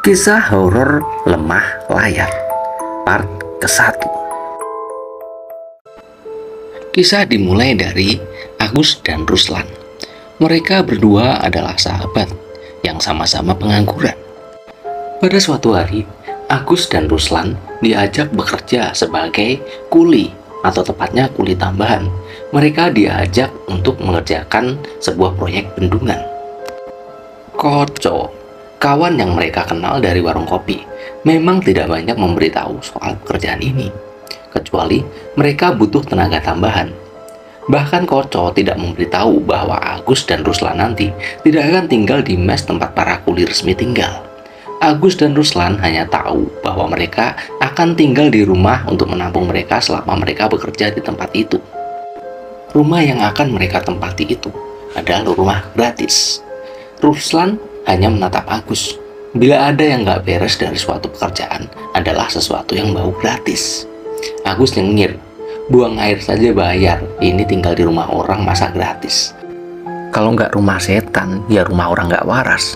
Kisah horor lemah layar part ke-1. Kisah dimulai dari Agus dan Ruslan. Mereka berdua adalah sahabat yang sama-sama pengangguran. Pada suatu hari, Agus dan Ruslan diajak bekerja sebagai kuli atau tepatnya kuli tambahan. Mereka diajak untuk mengerjakan sebuah proyek bendungan. Koco, kawan yang mereka kenal dari warung kopi, memang tidak banyak memberitahu soal pekerjaan ini, kecuali mereka butuh tenaga tambahan. Bahkan Koco tidak memberitahu bahwa Agus dan Ruslan nanti tidak akan tinggal di mes tempat para kuli resmi tinggal. Agus dan Ruslan hanya tahu bahwa mereka akan tinggal di rumah untuk menampung mereka selama mereka bekerja di tempat itu. Rumah yang akan mereka tempati itu adalah rumah gratis. Ruslan hanya menatap Agus. Bila ada yang gak beres dari suatu pekerjaan adalah sesuatu yang bau gratis. Agus nyengir, buang air saja bayar, ini tinggal di rumah orang masa gratis. Kalau nggak rumah setan, ya rumah orang nggak waras.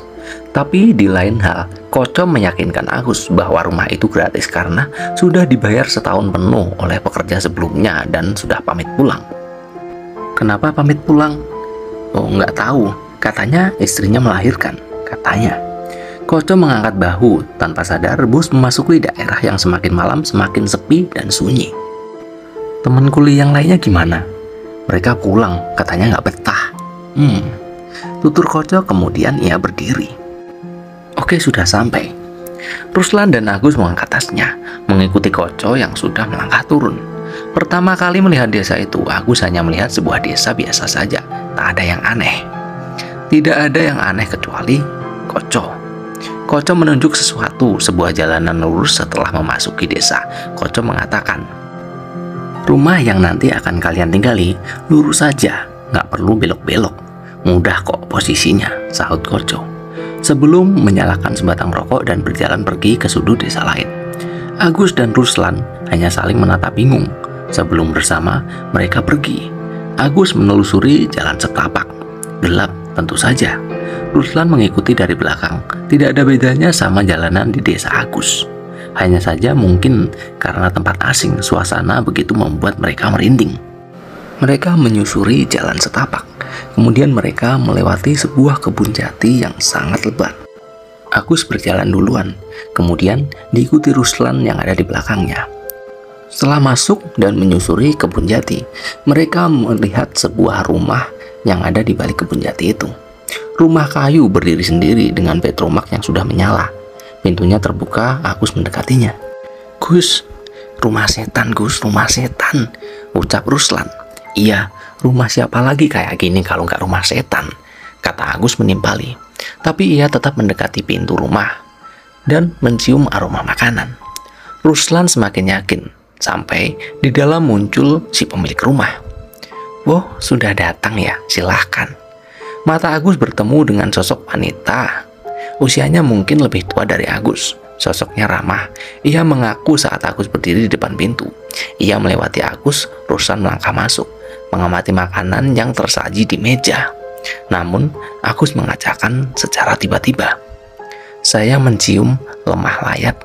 Tapi di lain hal, Koco meyakinkan Agus bahwa rumah itu gratis karena sudah dibayar setahun penuh oleh pekerja sebelumnya dan sudah pamit pulang. Kenapa pamit pulang? Oh, nggak tahu. Katanya istrinya melahirkan. Katanya. Koco mengangkat bahu tanpa sadar bus memasuki daerah yang semakin malam semakin sepi dan sunyi. Teman kuli yang lainnya gimana? Mereka pulang, katanya nggak betah. Tutur Koco, kemudian ia berdiri. Oke, sudah sampai. Ruslan dan Agus mengangkat tasnya, mengikuti Koco yang sudah melangkah turun. Pertama kali melihat desa itu, Agus hanya melihat sebuah desa biasa saja, tak ada yang aneh. Tidak ada yang aneh kecuali Koco. Koco menunjuk sesuatu, sebuah jalanan lurus setelah memasuki desa. Koco mengatakan, rumah yang nanti akan kalian tinggali lurus saja, nggak perlu belok-belok. Mudah kok posisinya, sahut Koco. Sebelum menyalakan sebatang rokok dan berjalan pergi ke sudut desa lain. Agus dan Ruslan hanya saling menatap bingung. Sebelum bersama, mereka pergi. Agus menelusuri jalan setapak. Gelap, tentu saja. Ruslan mengikuti dari belakang. Tidak ada bedanya sama jalanan di desa Agus. Hanya saja mungkin karena tempat asing, suasana begitu membuat mereka merinding. Mereka menyusuri jalan setapak. Kemudian mereka melewati sebuah kebun jati yang sangat lebat. Agus berjalan duluan, kemudian diikuti Ruslan yang ada di belakangnya. Setelah masuk dan menyusuri kebun jati, mereka melihat sebuah rumah yang ada di balik kebun jati itu. Rumah kayu berdiri sendiri dengan petromak yang sudah menyala. Pintunya terbuka, Agus mendekatinya. Gus, rumah setan Gus, rumah setan, ucap Ruslan. Iya, rumah siapa lagi kayak gini kalau nggak rumah setan, kata Agus menimpali. Tapi ia tetap mendekati pintu rumah dan mencium aroma makanan. Ruslan semakin yakin, sampai di dalam muncul si pemilik rumah. Oh, sudah datang ya, silahkan. Mata Agus bertemu dengan sosok wanita. Usianya mungkin lebih tua dari Agus. Sosoknya ramah. Ia mengaku saat Agus berdiri di depan pintu. Ia melewati Agus, Ruslan melangkah masuk, mengamati makanan yang tersaji di meja. Namun, Agus mengatakan secara tiba-tiba, saya mencium lemah layat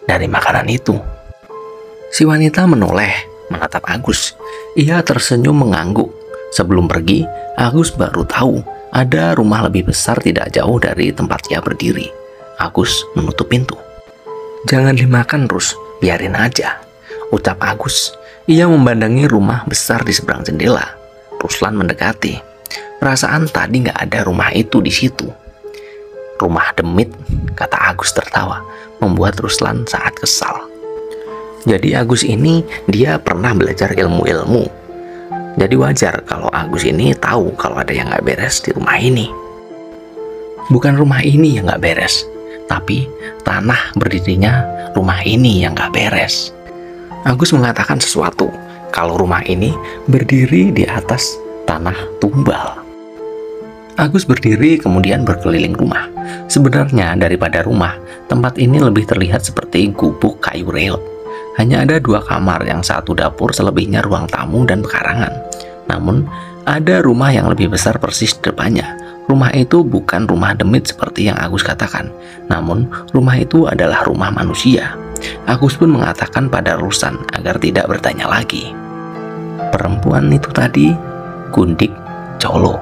dari makanan itu. Si wanita menoleh, menatap Agus. Ia tersenyum mengangguk. Sebelum pergi, Agus baru tahu ada rumah lebih besar tidak jauh dari tempat ia berdiri. Agus menutup pintu. Jangan dimakan, Rus, biarin aja, ucap Agus. Ia memandangi rumah besar di seberang jendela. Ruslan mendekati. Perasaan tadi nggak ada rumah itu di situ. Rumah demit, kata Agus tertawa, membuat Ruslan sangat kesal. Jadi Agus ini dia pernah belajar ilmu-ilmu. Jadi wajar kalau Agus ini tahu kalau ada yang nggak beres di rumah ini. Bukan rumah ini yang nggak beres, tapi tanah berdirinya rumah ini yang nggak beres. Agus mengatakan sesuatu, kalau rumah ini berdiri di atas tanah tumbal. Agus berdiri kemudian berkeliling rumah. Sebenarnya daripada rumah, tempat ini lebih terlihat seperti gubuk kayu reot. Hanya ada 2 kamar, yang satu dapur, selebihnya ruang tamu dan pekarangan. Namun, ada rumah yang lebih besar persis di depannya. Rumah itu bukan rumah demit seperti yang Agus katakan, namun rumah itu adalah rumah manusia. Agus pun mengatakan pada Ruslan agar tidak bertanya lagi. Perempuan itu tadi Gundik Cholo.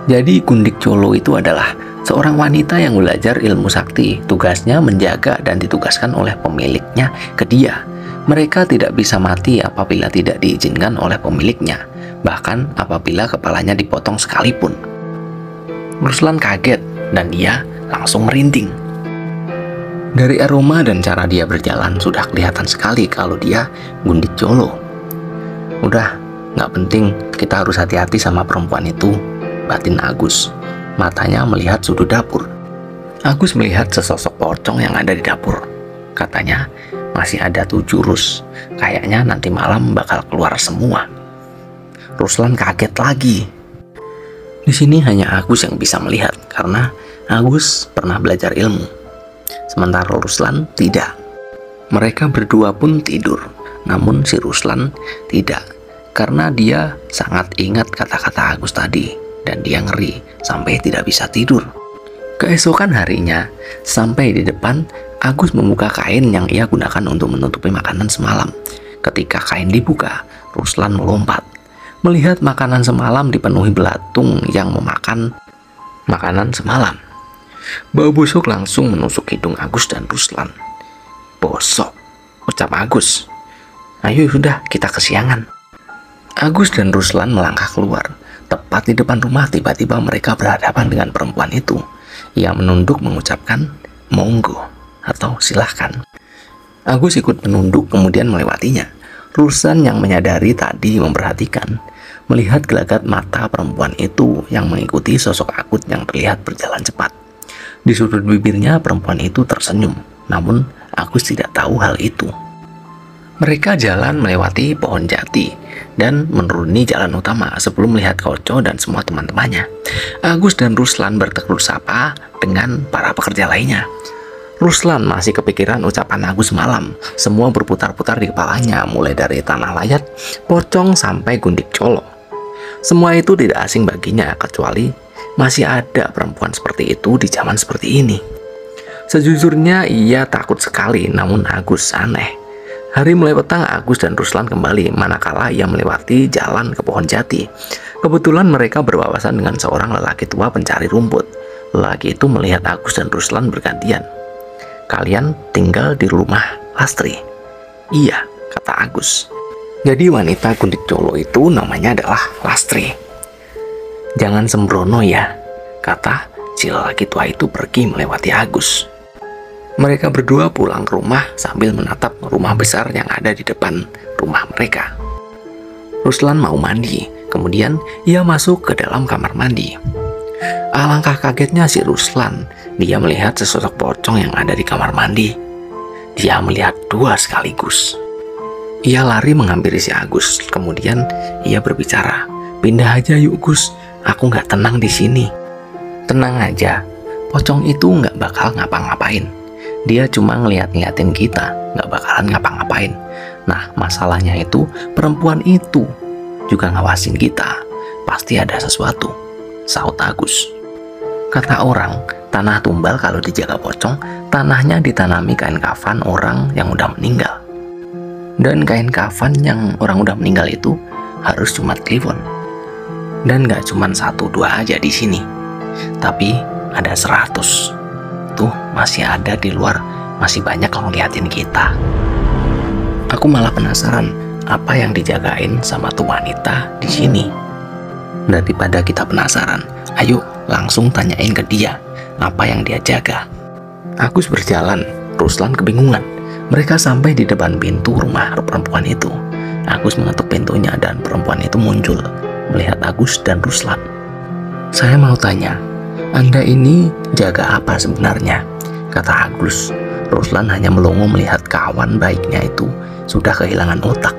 Jadi Gundik Cholo itu adalah seorang wanita yang belajar ilmu sakti. Tugasnya menjaga dan ditugaskan oleh pemiliknya ke dia. Mereka tidak bisa mati apabila tidak diizinkan oleh pemiliknya, bahkan apabila kepalanya dipotong sekalipun. Ruslan kaget dan dia langsung merinding. Dari aroma dan cara dia berjalan sudah kelihatan sekali kalau dia Gundik Cholo. Udah, nggak penting, kita harus hati-hati sama perempuan itu, batin Agus. Matanya melihat sudut dapur. Agus melihat sesosok pocong yang ada di dapur. Katanya masih ada 7 rus. Kayaknya nanti malam bakal keluar semua. Ruslan kaget lagi. Di sini hanya Agus yang bisa melihat karena Agus pernah belajar ilmu. Sementara Ruslan tidak. Mereka berdua pun tidur, namun si Ruslan tidak, karena dia sangat ingat kata-kata Agus tadi dan dia ngeri sampai tidak bisa tidur. Keesokan harinya, sampai di depan, Agus membuka kain yang ia gunakan untuk menutupi makanan semalam. Ketika kain dibuka, Ruslan melompat. Melihat makanan semalam dipenuhi belatung yang memakan makanan semalam. Bau busuk langsung menusuk hidung Agus dan Ruslan. Bosok, ucap Agus. Ayo sudah, kita kesiangan. Agus dan Ruslan melangkah keluar. Tepat di depan rumah tiba-tiba mereka berhadapan dengan perempuan itu. Ia menunduk mengucapkan monggo atau silahkan. Agus ikut menunduk kemudian melewatinya. Ruslan yang menyadari tadi memperhatikan, melihat gelagat mata perempuan itu yang mengikuti sosok Agus yang terlihat berjalan cepat. Di sudut bibirnya perempuan itu tersenyum, namun Agus tidak tahu hal itu. Mereka jalan melewati pohon jati dan menuruni jalan utama sebelum melihat Koco dan semua teman-temannya. Agus dan Ruslan bertegur sapa dengan para pekerja lainnya. Ruslan masih kepikiran ucapan Agus malam. Semua berputar-putar di kepalanya, mulai dari tanah layat, pocong sampai Gundik Cholo. Semua itu tidak asing baginya, kecuali masih ada perempuan seperti itu di zaman seperti ini. Sejujurnya ia takut sekali, namun Agus aneh. Hari mulai petang, Agus dan Ruslan kembali, manakala ia melewati jalan ke pohon jati. Kebetulan mereka berwawasan dengan seorang lelaki tua pencari rumput. Lelaki itu melihat Agus dan Ruslan bergantian. Kalian tinggal di rumah Lastri? Iya, kata Agus. Jadi wanita Gundik Cholo itu namanya adalah Lastri. Jangan sembrono ya, kata si lelaki tua itu pergi melewati Agus. Mereka berdua pulang ke rumah sambil menatap rumah besar yang ada di depan rumah mereka. Ruslan mau mandi, kemudian ia masuk ke dalam kamar mandi. Alangkah kagetnya si Ruslan, dia melihat sesosok pocong yang ada di kamar mandi. Dia melihat 2 sekaligus. Ia lari menghampiri si Agus, kemudian ia berbicara, pindah aja yuk Gus, aku nggak tenang di sini. Tenang aja, pocong itu nggak bakal ngapa-ngapain. Dia cuma ngeliat-ngeliatin kita, nggak bakalan ngapa-ngapain. Nah, masalahnya itu perempuan itu juga ngawasin kita. Pasti ada sesuatu, saut Agus. Kata orang, tanah tumbal kalau dijaga pocong, tanahnya ditanami kain kafan orang yang udah meninggal. Dan kain kafan yang orang udah meninggal itu harus Jumat Kliwon. Dan gak cuma 1-2 aja di sini, tapi ada 100. Tuh masih ada di luar, masih banyak yang ngeliatin kita. Aku malah penasaran apa yang dijagain sama tuh wanita di sini. Daripada kita penasaran, ayo langsung tanyain ke dia apa yang dia jaga. Agus berjalan, Ruslan kebingungan. Mereka sampai di depan pintu rumah perempuan itu. Agus mengetuk pintunya dan perempuan itu muncul melihat Agus dan Ruslan. Saya mau tanya, Anda ini jaga apa sebenarnya? Kata Agus. Ruslan hanya melongo melihat kawan baiknya itu sudah kehilangan otak.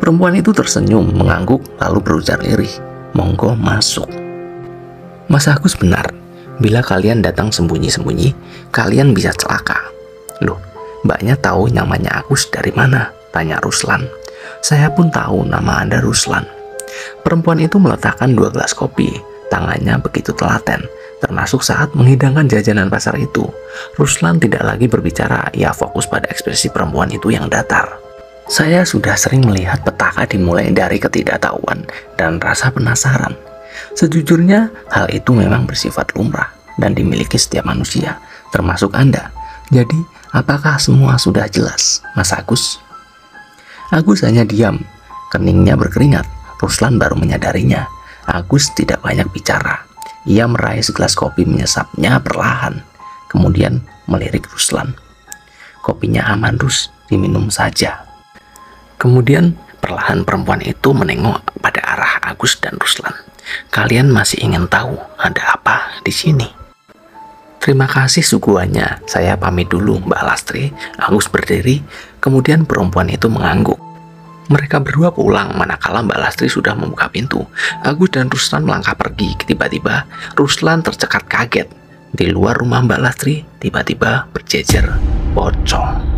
Perempuan itu tersenyum, mengangguk, lalu berujar lirih, monggo masuk. Mas Agus benar, bila kalian datang sembunyi-sembunyi, kalian bisa celaka. Loh, mbaknya tahu namanya Agus dari mana? Tanya Ruslan. Saya pun tahu nama Anda Ruslan. Perempuan itu meletakkan 2 gelas kopi. Tangannya begitu telaten, termasuk saat menghidangkan jajanan pasar itu. Ruslan tidak lagi berbicara, ia fokus pada ekspresi perempuan itu yang datar. Saya sudah sering melihat petaka dimulai dari ketidaktahuan dan rasa penasaran. Sejujurnya, hal itu memang bersifat lumrah dan dimiliki setiap manusia, termasuk Anda. Jadi, apakah semua sudah jelas, Mas Agus? Agus hanya diam, keningnya berkeringat. Ruslan baru menyadarinya. Agus tidak banyak bicara. Ia meraih segelas kopi, menyesapnya perlahan. Kemudian melirik Ruslan. Kopinya aman, Rus, diminum saja. Kemudian perlahan perempuan itu menengok pada arah Agus dan Ruslan. Kalian masih ingin tahu ada apa di sini? Terima kasih suguhannya. Saya pamit dulu, Mbak Lastri. Agus berdiri, kemudian perempuan itu mengangguk. Mereka berdua pulang manakala Mbak Lastri sudah membuka pintu. Agus dan Ruslan melangkah pergi. Tiba-tiba Ruslan tercekat kaget. Di luar rumah Mbak Lastri tiba-tiba berjejer pocong.